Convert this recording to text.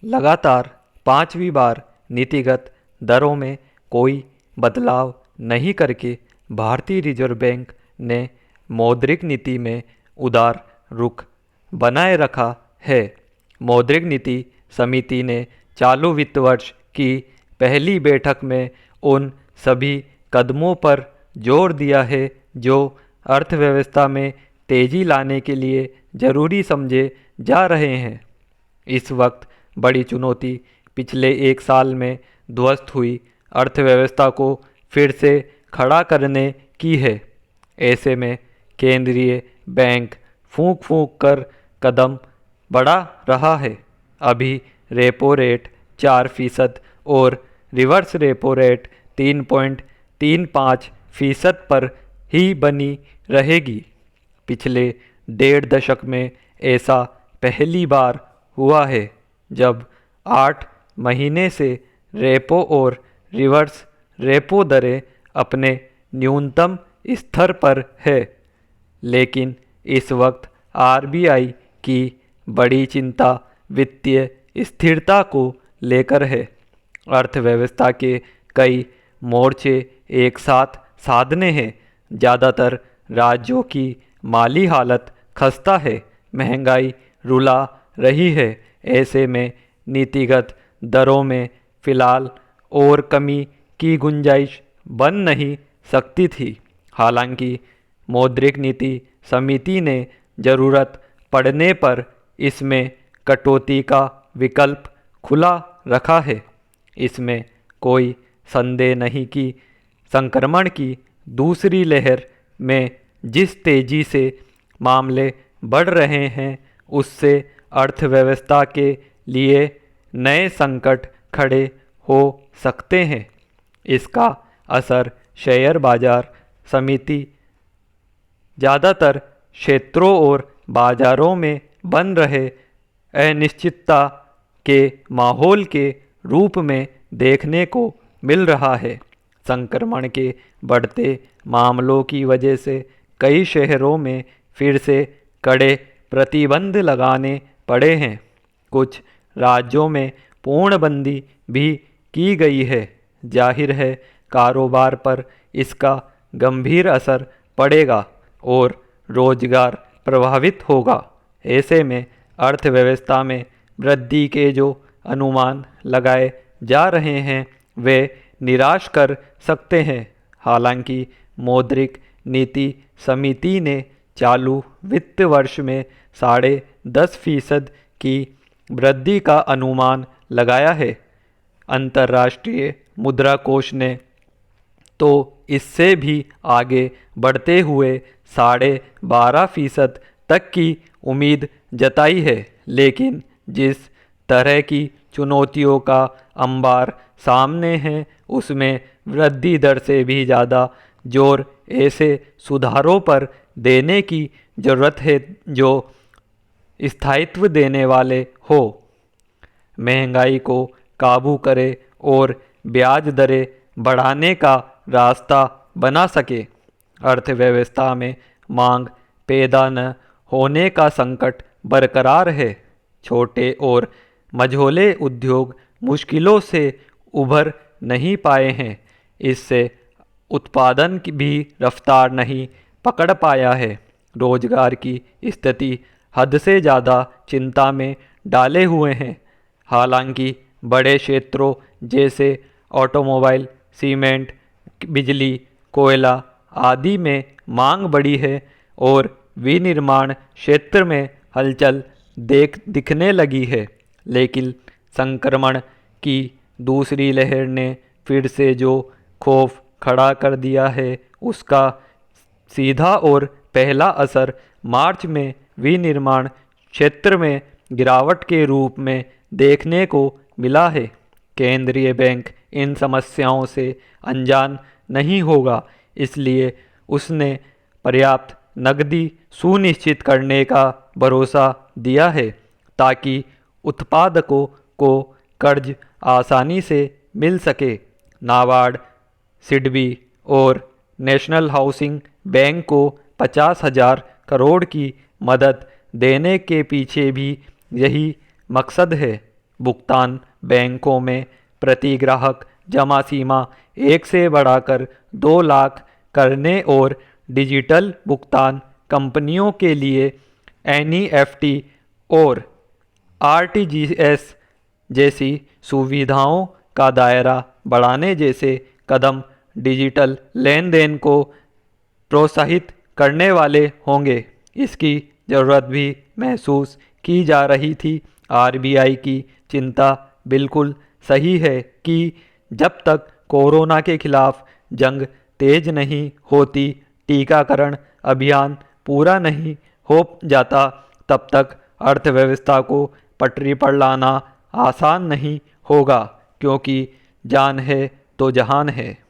लगातार पांचवी बार नीतिगत दरों में कोई बदलाव नहीं करके भारतीय रिजर्व बैंक ने मौद्रिक नीति में उदार रुख बनाए रखा है। मौद्रिक नीति समिति ने चालू वित्त वर्ष की पहली बैठक में उन सभी कदमों पर जोर दिया है जो अर्थव्यवस्था में तेजी लाने के लिए जरूरी समझे जा रहे हैं। इस वक्त बड़ी चुनौती पिछले एक साल में ध्वस्त हुई अर्थव्यवस्था को फिर से खड़ा करने की है। ऐसे में केंद्रीय बैंक फूंक फूंक कर कदम बढ़ा रहा है। अभी रेपो रेट 4% और रिवर्स रेपो रेट 3.35% पर ही बनी रहेगी। पिछले 1.5 दशक में ऐसा पहली बार हुआ है जब 8 महीने से रेपो और रिवर्स रेपो दरें अपने न्यूनतम स्तर पर है। लेकिन इस वक्त आरबीआई की बड़ी चिंता वित्तीय स्थिरता को लेकर है। अर्थव्यवस्था के कई मोर्चे एक साथ साधने हैं। ज़्यादातर राज्यों की माली हालत खस्ता है, महंगाई रुला रही है। ऐसे में नीतिगत दरों में फ़िलहाल और कमी की गुंजाइश बन नहीं सकती थी। हालांकि मौद्रिक नीति समिति ने ज़रूरत पड़ने पर इसमें कटौती का विकल्प खुला रखा है। इसमें कोई संदेह नहीं कि संक्रमण की दूसरी लहर में जिस तेज़ी से मामले बढ़ रहे हैं उससे अर्थव्यवस्था के लिए नए संकट खड़े हो सकते हैं। इसका असर शेयर बाजार समिति ज़्यादातर क्षेत्रों और बाजारों में बन रहे अनिश्चितता के माहौल के रूप में देखने को मिल रहा है। संक्रमण के बढ़ते मामलों की वजह से कई शहरों में फिर से कड़े प्रतिबंध लगाने पड़े हैं। कुछ राज्यों में पूर्णबंदी भी की गई है। जाहिर है कारोबार पर इसका गंभीर असर पड़ेगा और रोजगार प्रभावित होगा। ऐसे में अर्थव्यवस्था में वृद्धि के जो अनुमान लगाए जा रहे हैं वे निराश कर सकते हैं। हालांकि मौद्रिक नीति समिति ने चालू वित्त वर्ष में 10.5% की वृद्धि का अनुमान लगाया है। अंतर्राष्ट्रीय मुद्रा कोष ने तो इससे भी आगे बढ़ते हुए 12.5% तक की उम्मीद जताई है। लेकिन जिस तरह की चुनौतियों का अंबार सामने है उसमें वृद्धि दर से भी ज़्यादा जोर ऐसे सुधारों पर देने की ज़रूरत है जो स्थायित्व देने वाले हो, महंगाई को काबू करे और ब्याज दरें बढ़ाने का रास्ता बना सके। अर्थव्यवस्था में मांग पैदा न होने का संकट बरकरार है। छोटे और मझोले उद्योग मुश्किलों से उभर नहीं पाए हैं। इससे उत्पादन की भी रफ्तार नहीं पकड़ पाया है। रोजगार की स्थिति हद से ज़्यादा चिंता में डाले हुए हैं। हालांकि बड़े क्षेत्रों जैसे ऑटोमोबाइल, सीमेंट, बिजली, कोयला आदि में मांग बढ़ी है और विनिर्माण क्षेत्र में हलचल दिखने लगी है। लेकिन संक्रमण की दूसरी लहर ने फिर से जो खौफ खड़ा कर दिया है उसका सीधा और पहला असर मार्च में विनिर्माण क्षेत्र में गिरावट के रूप में देखने को मिला है। केंद्रीय बैंक इन समस्याओं से अनजान नहीं होगा, इसलिए उसने पर्याप्त नकदी सुनिश्चित करने का भरोसा दिया है ताकि उत्पादकों को कर्ज आसानी से मिल सके। नाबार्ड, सिडबी और नेशनल हाउसिंग बैंक को 50,000 करोड़ की मदद देने के पीछे भी यही मकसद है। भुगतान बैंकों में प्रति ग्राहक जमा सीमा 1 से बढ़ाकर 2 लाख करने और डिजिटल भुगतान कंपनियों के लिए एनईएफटी और आरटीजीएस जैसी सुविधाओं का दायरा बढ़ाने जैसे कदम डिजिटल लेन देन को प्रोत्साहित करने वाले होंगे। इसकी ज़रूरत भी महसूस की जा रही थी। आरबीआई की चिंता बिल्कुल सही है कि जब तक कोरोना के खिलाफ जंग तेज नहीं होती, टीकाकरण अभियान पूरा नहीं हो जाता, तब तक अर्थव्यवस्था को पटरी पर लाना आसान नहीं होगा, क्योंकि जान है तो जहान है।